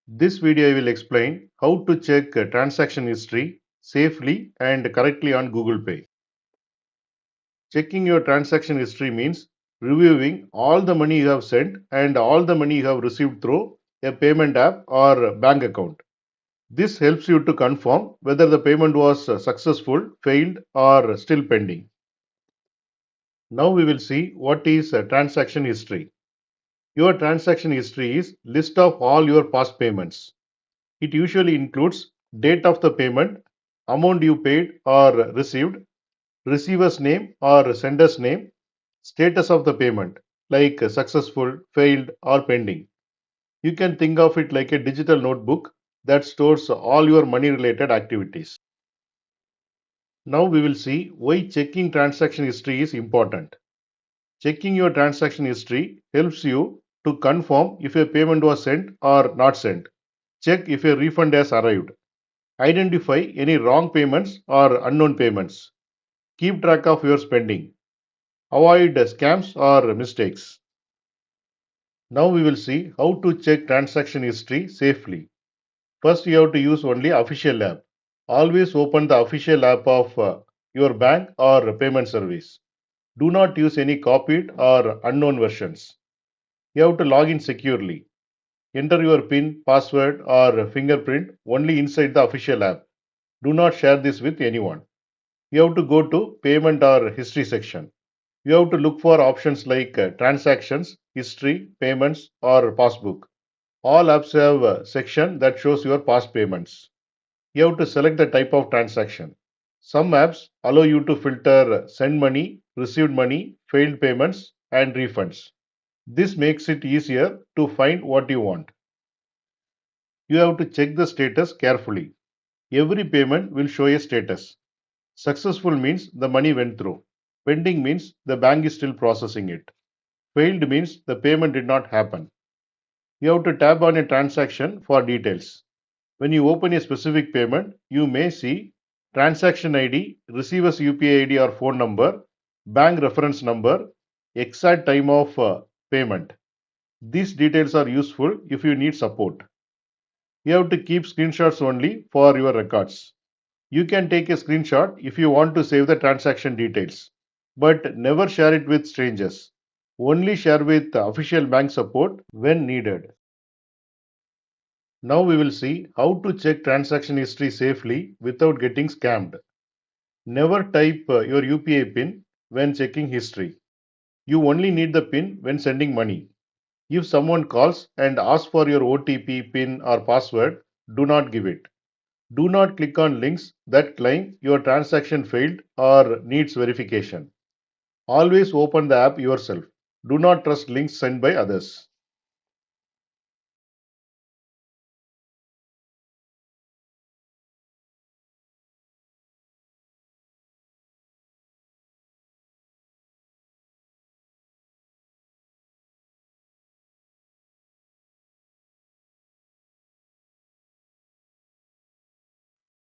This video I will explain how to check transaction history safely and correctly on Google Pay. Checking your transaction history means reviewing all the money you have sent and all the money you have received through a payment app or bank account. This helps you to confirm whether the payment was successful, failed, or still pending. Now we will see what is transaction history. Your transaction history is list of all your past payments. It usually includes date of the payment, amount you paid or received, receiver's name or sender's name, status of the payment like successful, failed or pending. You can think of it like a digital notebook that stores all your money related activities. Now we will see why checking transaction history is important. Checking your transaction history helps you to confirm if a payment was sent or not sent. Check if a refund has arrived. Identify any wrong payments or unknown payments. Keep track of your spending. Avoid scams or mistakes. Now we will see how to check transaction history safely. First, you have to use only official app. Always open the official app of your bank or payment service. Do not use any copied or unknown versions. You have to log in securely. Enter your PIN, password, or fingerprint only inside the official app. Do not share this with anyone. You have to go to payment or history section. You have to look for options like transactions, history, payments, or passbook. All apps have a section that shows your past payments. You have to select the type of transaction. Some apps allow you to filter send money, received money, failed payments, and refunds. This makes it easier to find what you want. You have to check the status carefully. Every payment will show a status. Successful means the money went through. Pending means the bank is still processing it. Failed means the payment did not happen. You have to tap on a transaction for details. When you open a specific payment, you may see transaction ID, receiver's UPI ID or phone number, bank reference number, exact time of payment. These details are useful if you need support. You have to keep screenshots only for your records. You can take a screenshot if you want to save the transaction details, but never share it with strangers. Only share with official bank support when needed. Now we will see how to check transaction history safely without getting scammed. Never type your UPI PIN when checking history. You only need the PIN when sending money. If someone calls and asks for your OTP, PIN or password, do not give it. Do not click on links that claim your transaction failed or needs verification. Always open the app yourself. Do not trust links sent by others.